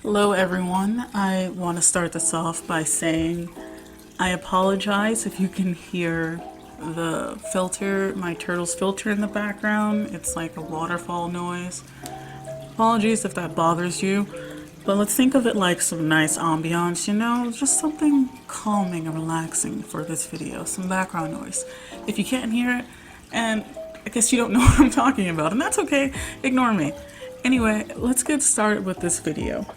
Hello everyone. I want to start this off by saying I apologize if you can hear the filter, my turtle's filter in the background. It's like a waterfall noise. Apologies if that bothers you, but let's think of it like some nice ambiance, just something calming and relaxing for this video, some background noise. If you can't hear it, and I guess you don't know what I'm talking about, and that's okay, ignore me. Anyway, let's get started with this video.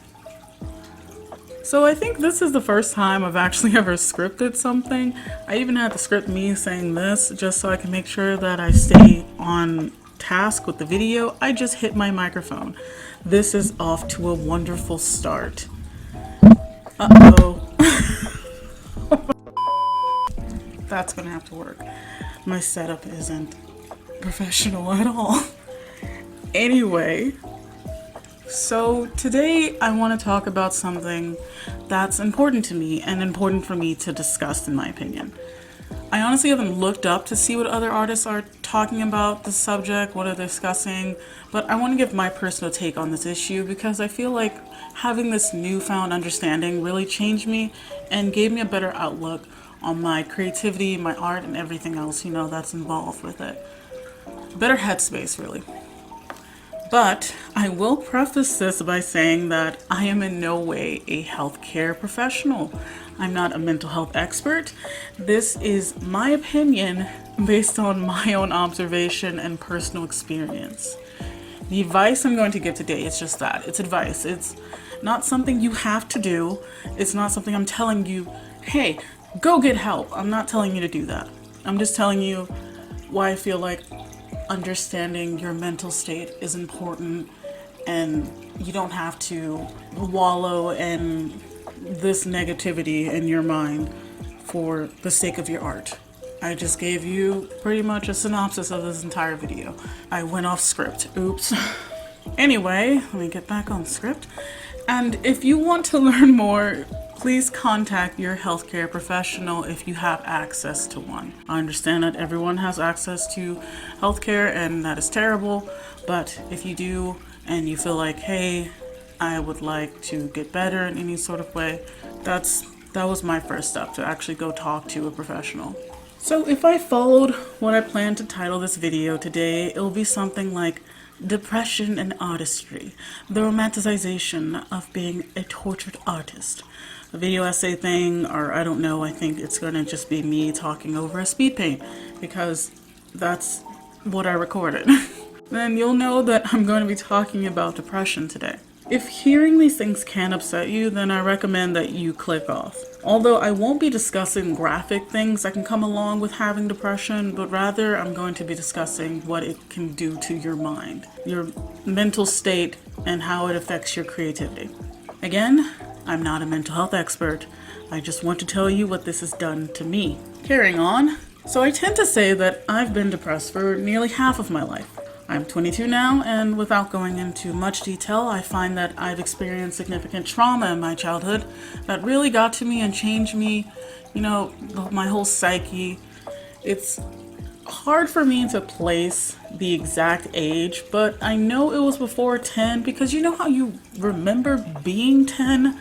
So I think this is the first time I've actually ever scripted something. I even had to script me saying this just so I can make sure that I stay on task with the video. I just hit my microphone. This is off to a wonderful start. Uh-oh. That's gonna have to work. My setup isn't professional at all. Anyway. So today I want to talk about something that's important to me and important for me to discuss, in my opinion. I honestly haven't looked up to see what other artists are talking about the subject, what are they discussing, but I want to give my personal take on this issue because I feel like having this newfound understanding really changed me and gave me a better outlook on my creativity, my art, and everything else, that's involved with it. Better headspace, really. But I will preface this by saying that I am in no way a healthcare professional. I'm not a mental health expert. This is my opinion based on my own observation and personal experience. The advice I'm going to give today is just that. It's advice. It's not something you have to do. It's not something I'm telling you, hey, go get help. I'm not telling you to do that. I'm just telling you why I feel like understanding your mental state is important, and you don't have to wallow in this negativity in your mind for the sake of your art. I just gave you pretty much a synopsis of this entire video. I went off script. Oops. Anyway, let me get back on script. And if you want to learn more, please contact your healthcare professional if you have access to one. I understand that everyone has access to healthcare and that is terrible, but if you do and you feel like, hey, I would like to get better in any sort of way, that was my first step, to actually go talk to a professional. So if I followed what I plan to title this video today, it'll be something like Depression and Artistry, the romanticization of being a tortured artist. A video essay thing, or I don't know, I think it's gonna just be me talking over a speed paint because that's what I recorded. Then you'll know that I'm going to be talking about depression today. If hearing these things can upset you, then I recommend that you click off. Although I won't be discussing graphic things that can come along with having depression, but rather I'm going to be discussing what it can do to your mind, your mental state, and how it affects your creativity. Again, I'm not a mental health expert. I just want to tell you what this has done to me. Carrying on. So I tend to say that I've been depressed for nearly half of my life. I'm 22 now, and without going into much detail, I find that I've experienced significant trauma in my childhood that really got to me and changed me, my whole psyche. It's hard for me to place the exact age, but I know it was before 10 because you know how you remember being 10?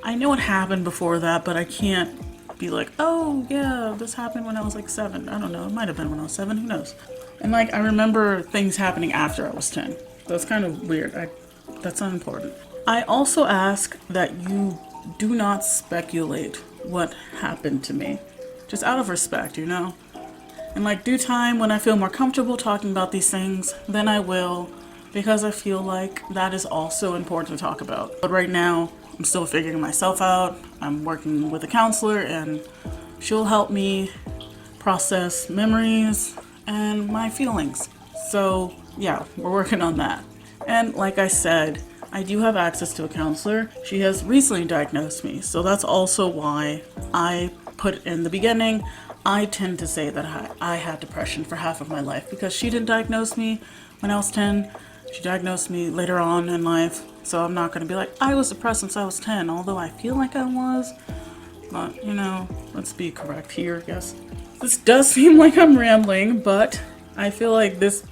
I know it happened before that, but I can't be like, oh yeah, this happened when I was like 7. I don't know, it might have been when I was 7, who knows? And I remember things happening after I was 10. That's kind of weird. That's not important. I also ask that you do not speculate what happened to me. Just out of respect, In due time, when I feel more comfortable talking about these things, then I will, because I feel like that is also important to talk about. But right now, I'm still figuring myself out. I'm working with a counselor, and she'll help me process memories and my feelings. So yeah, we're working on that. And like I said, I do have access to a counselor. She has recently diagnosed me, so that's also why I put in the beginning, I tend to say that I had depression for half of my life because she didn't diagnose me when I was 10. She diagnosed me later on in life, so I'm not going to be like, I was depressed since I was 10, although I feel like I was. But, let's be correct here, I guess. This does seem like I'm rambling, but I feel like this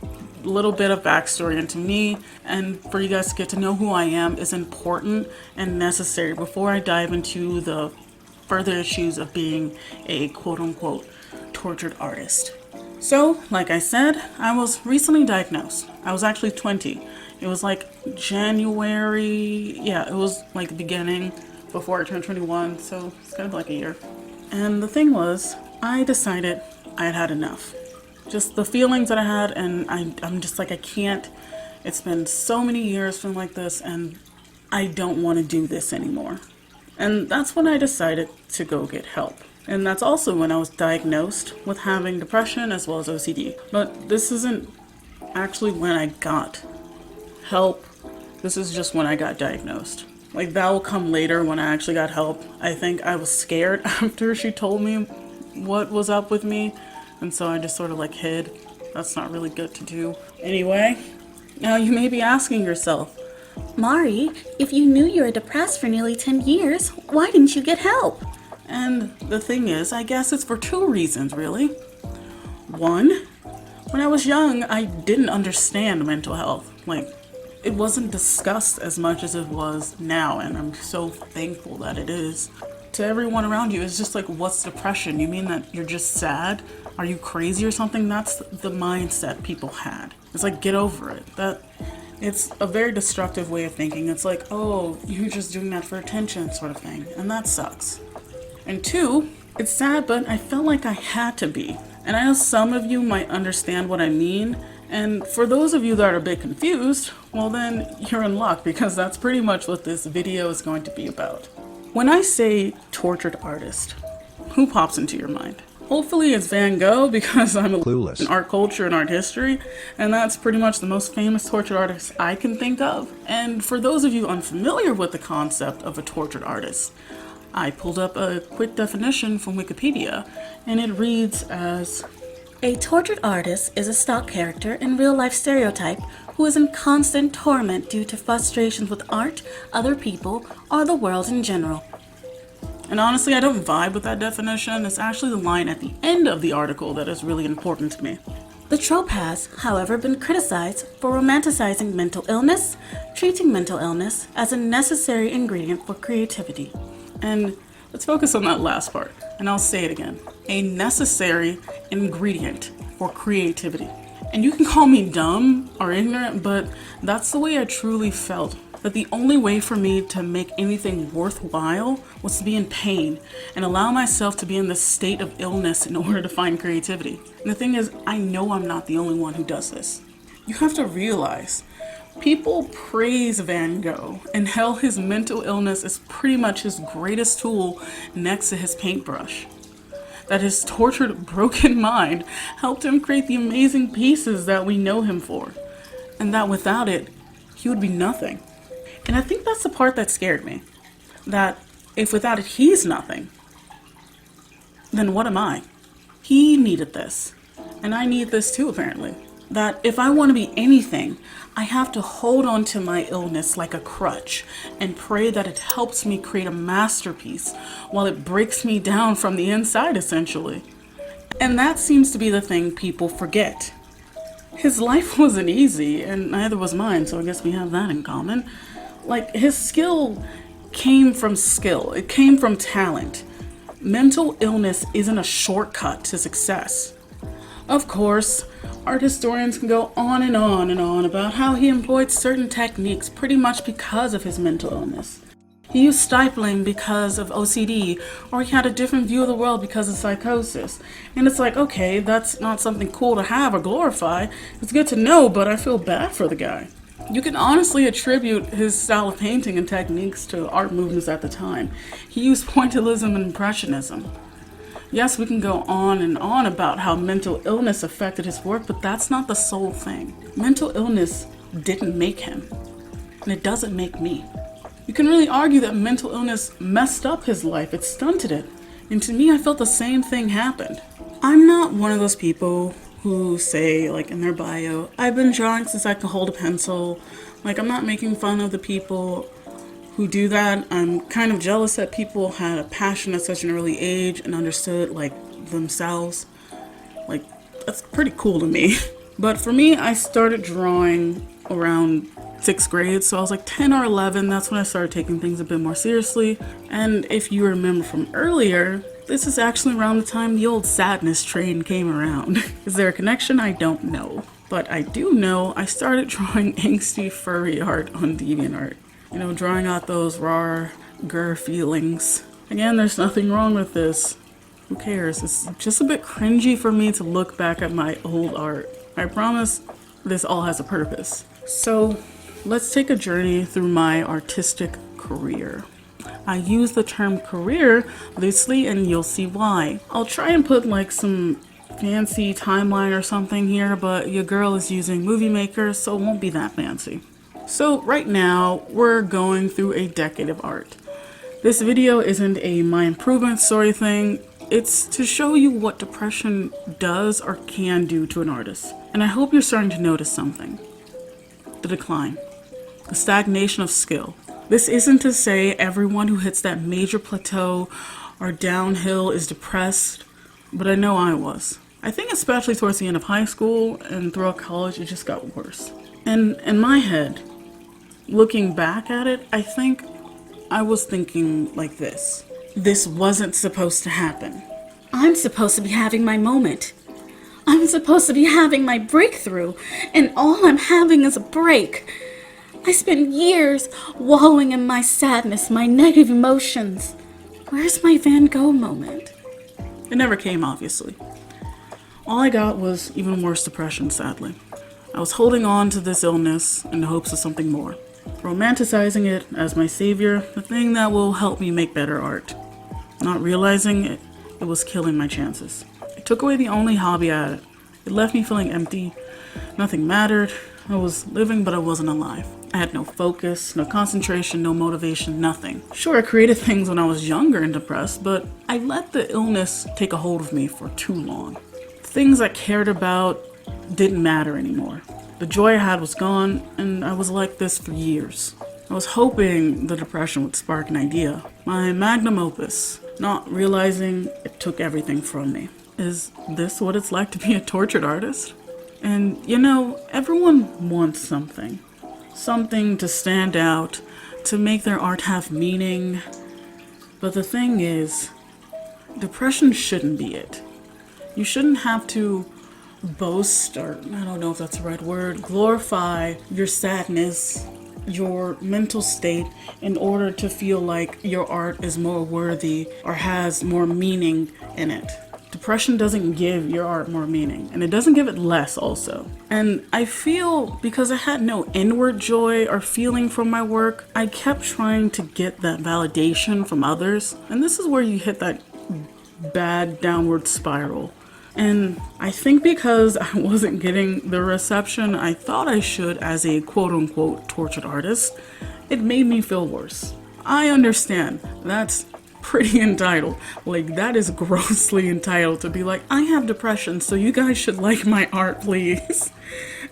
little bit of backstory into me, and for you guys to get to know who I am is important and necessary before I dive into the further issues of being a quote-unquote tortured artist. So, like I said, I was recently diagnosed. I was actually 20. It was like January, yeah, it was like the beginning before I turned 21, so it's kind of like a year. And the thing was, I decided I had had enough. Just the feelings that I had, and I'm just like, I can't. It's been so many years feeling like this, and I don't want to do this anymore. And that's when I decided to go get help. And that's also when I was diagnosed with having depression as well as OCD. But this isn't actually when I got help. This is just when I got diagnosed. Like, that will come later when I actually got help. I think I was scared after she told me what was up with me. And so I just sort of like hid. That's not really good to do. Anyway, now you may be asking yourself, Mari, if you knew you were depressed for nearly 10 years, why didn't you get help? and the thing is, I guess it's for two reasons, really. One, when I was young, I didn't understand mental health. Like, it wasn't discussed as much as it was now, and I'm so thankful that it is. To everyone around you, it's just like, what's depression? You mean that you're just sad? Are you crazy or something? That's the mindset people had. It's like, get over it. It's a very destructive way of thinking. It's like, oh, you're just doing that for attention sort of thing, and that sucks. And two, it's sad, but I felt like I had to be. And I know some of you might understand what I mean, and for those of you that are a bit confused, well then, you're in luck, because that's pretty much what this video is going to be about. When I say tortured artist, who pops into your mind? Hopefully it's Van Gogh, because I'm clueless in art culture and art history, and that's pretty much the most famous tortured artist I can think of. And for those of you unfamiliar with the concept of a tortured artist, I pulled up a quick definition from Wikipedia, and it reads as, A tortured artist is a stock character in real-life stereotype who is in constant torment due to frustrations with art, other people, or the world in general. and honestly, I don't vibe with that definition. It's actually the line at the end of the article that is really important to me. The trope has, however, been criticized for romanticizing mental illness, treating mental illness as a necessary ingredient for creativity. And let's focus on that last part, and I'll say it again. A necessary ingredient for creativity. And you can call me dumb or ignorant, but that's the way I truly felt. That the only way for me to make anything worthwhile was to be in pain and allow myself to be in this state of illness in order to find creativity. And the thing is, I know I'm not the only one who does this. You have to realize, people praise Van Gogh and how his mental illness is pretty much his greatest tool next to his paintbrush. That his tortured, broken mind helped him create the amazing pieces that we know him for. And that without it, he would be nothing. And I think that's the part that scared me. That if without it he's nothing, then what am I? He needed this. And I need this too, apparently. That if I want to be anything, I have to hold on to my illness like a crutch and pray that it helps me create a masterpiece while it breaks me down from the inside, essentially. And that seems to be the thing people forget. His life wasn't easy, and neither was mine, so I guess we have that in common. Like, his skill came from skill. It came from talent. Mental illness isn't a shortcut to success. Of course, art historians can go on and on and on about how he employed certain techniques pretty much because of his mental illness. He used stifling because of OCD, or he had a different view of the world because of psychosis. And it's like, okay, that's not something cool to have or glorify. It's good to know, but I feel bad for the guy. You can honestly attribute his style of painting and techniques to art movements at the time. He used pointillism and impressionism. Yes, we can go on and on about how mental illness affected his work, but that's not the sole thing. Mental illness didn't make him, and it doesn't make me. You can really argue that mental illness messed up his life, it stunted it. And to me, I felt the same thing happened. I'm not one of those people who say, like in their bio, I've been drawing since I can hold a pencil. Like, I'm not making fun of the people who do that. I'm kind of jealous that people had a passion at such an early age and understood, like, themselves. Like, that's pretty cool to me. But for me, I started drawing around 6th grade, so I was like 10 or 11. That's when I started taking things a bit more seriously. And if you remember from earlier, this is actually around the time the old sadness train came around. Is there a connection? I don't know. But I do know I started drawing angsty furry art on DeviantArt. You know, drawing out those raw, grr feelings. Again, there's nothing wrong with this. Who cares? It's just a bit cringy for me to look back at my old art. I promise this all has a purpose. So let's take a journey through my artistic career. I use the term career loosely and you'll see why. I'll try and put like some fancy timeline or something here, but your girl is using Movie Maker, so it won't be that fancy. So right now, we're going through a decade of art. This video isn't a my improvement story thing. It's to show you what depression does or can do to an artist. And I hope you're starting to notice something. The decline. The stagnation of skill. This isn't to say everyone who hits that major plateau or downhill is depressed, but I know I was. I think especially towards the end of high school and throughout college, it just got worse. And in my head, looking back at it, I think I was thinking like this. This wasn't supposed to happen. I'm supposed to be having my moment. I'm supposed to be having my breakthrough, and all I'm having is a break. I spent years wallowing in my sadness, my negative emotions. Where's my Van Gogh moment? It never came, obviously. All I got was even worse depression, sadly. I was holding on to this illness in the hopes of something more. Romanticizing it as my savior, the thing that will help me make better art. Not realizing it was killing my chances. It took away the only hobby I had. It left me feeling empty. Nothing mattered. I was living, but I wasn't alive. I had no focus, no concentration, no motivation, nothing. Sure, I created things when I was younger and depressed, but I let the illness take a hold of me for too long. Things I cared about didn't matter anymore. The joy I had was gone, and I was like this for years. I was hoping the depression would spark an idea. My magnum opus, not realizing it took everything from me. Is this what it's like to be a tortured artist? And you know, everyone wants something. Something to stand out, to make their art have meaning. But the thing is, depression shouldn't be it. You shouldn't have to boast, or I don't know if that's the right word, glorify your sadness, your mental state in order to feel like your art is more worthy or has more meaning in it. Depression doesn't give your art more meaning, and it doesn't give it less also. And I feel because I had no inward joy or feeling from my work, I kept trying to get that validation from others, and this is where you hit that bad downward spiral. And I think because I wasn't getting the reception I thought I should as a quote-unquote tortured artist, it made me feel worse. I understand, that's pretty entitled. Like, that is grossly entitled to be like, I have depression, so you guys should like my art, please.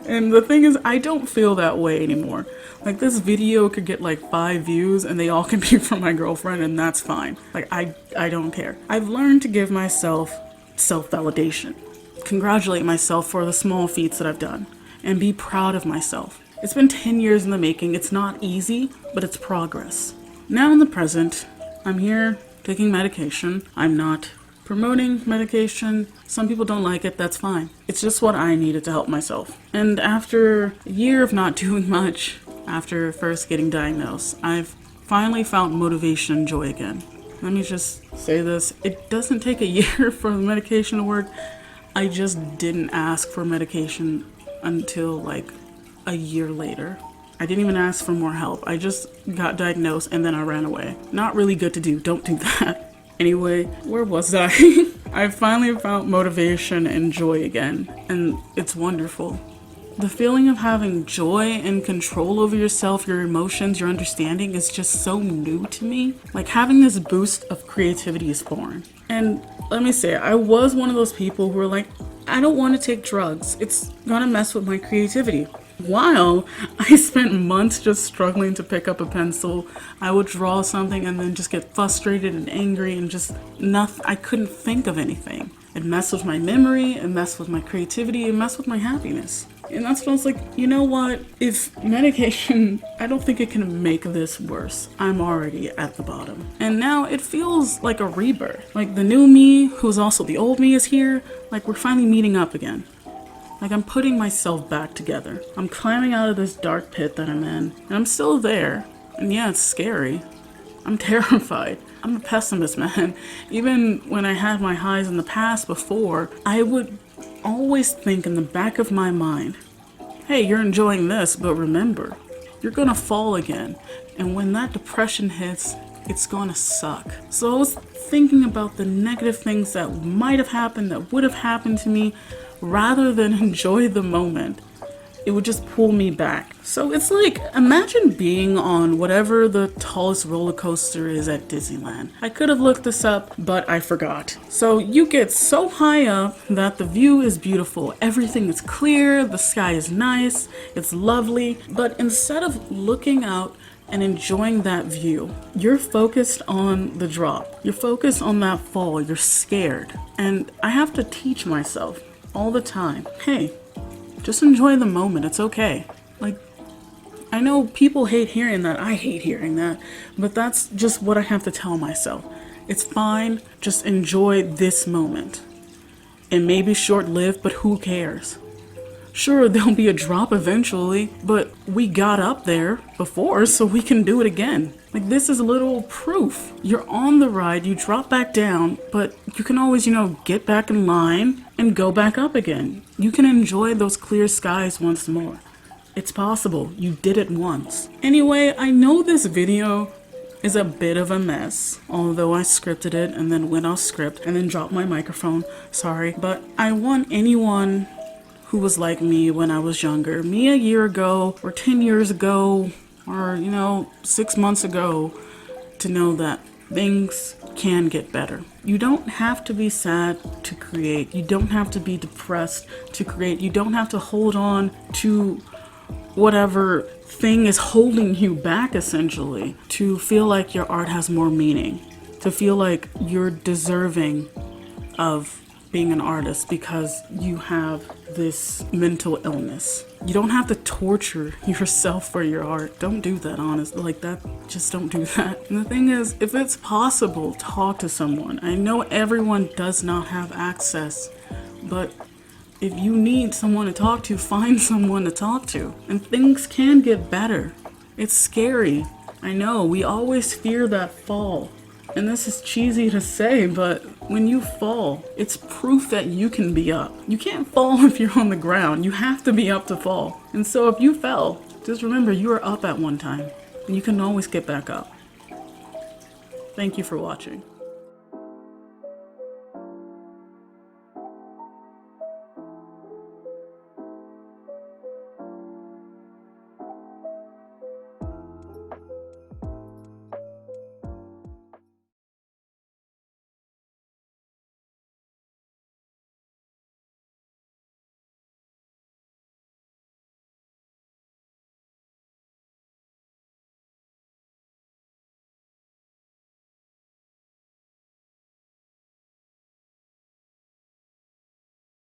And the thing is, I don't feel that way anymore. Like, this video could get like 5 views and they all can be from my girlfriend, and that's fine. Like, I don't care. I've learned to give myself self-validation, congratulate myself for the small feats that I've done, and be proud of myself. It's been 10 years in the making. It's not easy, but it's progress. Now in the present, I'm here taking medication. I'm not promoting medication. Some people don't like it, that's fine. It's just what I needed to help myself. And after a year of not doing much, after first getting diagnosed, I've finally found motivation and joy again. Let me just say this, it doesn't take a year for the medication to work. I just didn't ask for medication until like a year later. I didn't even ask for more help. I just got diagnosed and then I ran away. Not really good to do, don't do that. Anyway, where was I? I finally found motivation and joy again, and it's wonderful. The feeling of having joy and control over yourself, your emotions, your understanding is just so new to me. Like, having this boost of creativity is foreign. And let me say, I was one of those people who were like, I don't want to take drugs. It's gonna mess with my creativity. While I spent months just struggling to pick up a pencil, I would draw something and then just get frustrated and angry and just nothing. I couldn't think of anything. It messed with my memory, it messed with my creativity, it messed with my happiness. And that's when I was like, you know what? If medication, I don't think it can make this worse. I'm already at the bottom. And now it feels like a rebirth. Like the new me, who's also the old me, is here. Like we're finally meeting up again. Like I'm putting myself back together. I'm climbing out of this dark pit that I'm in. And I'm still there. And yeah, it's scary. I'm terrified. I'm a pessimist, man. Even when I had my highs in the past before, I would always think in the back of my mind, hey, you're enjoying this, but remember, you're gonna fall again. And when that depression hits, it's gonna suck. So I was thinking about the negative things that might have happened, that would have happened to me, rather than enjoy the moment. It would just pull me back. So it's like, imagine being on whatever the tallest roller coaster is at Disneyland. I could have looked this up, but I forgot. So you get so high up that the view is beautiful. Everything is clear, the sky is nice, it's lovely. But instead of looking out and enjoying that view, you're focused on the drop. You're focused on that fall. You're scared. And I have to teach myself all the time, hey, just enjoy the moment. It's okay. Like, I know people hate hearing that. I hate hearing that. But that's just what I have to tell myself. It's fine. Just enjoy this moment. It may be short-lived, but who cares? Sure, there'll be a drop eventually, but we got up there before, so we can do it again. Like, this is little proof. You're on the ride, you drop back down, but you can always, get back in line and go back up again. You can enjoy those clear skies once more. It's possible. You did it once. Anyway, I know this video is a bit of a mess, although I scripted it and then went off script and then dropped my microphone. Sorry, but I want anyone who was like me when I was younger, me a year ago or 10 years ago or 6 months ago, to know that things can get better. You don't have to be sad to create. You don't have to be depressed to create. You don't have to hold on to whatever thing is holding you back, essentially, to feel like your art has more meaning, to feel like you're deserving of being an artist because you have this mental illness. You don't have to torture yourself for your art. Don't do that, honestly. Like that, just don't do that. And the thing is, if it's possible, talk to someone. I know everyone does not have access, but if you need someone to talk to, find someone to talk to. And things can get better. It's scary. I know, we always fear that fall. And this is cheesy to say, but when you fall, it's proof that you can be up. You can't fall if you're on the ground. You have to be up to fall. And so if you fell, just remember you were up at one time. And you can always get back up. Thank you for watching.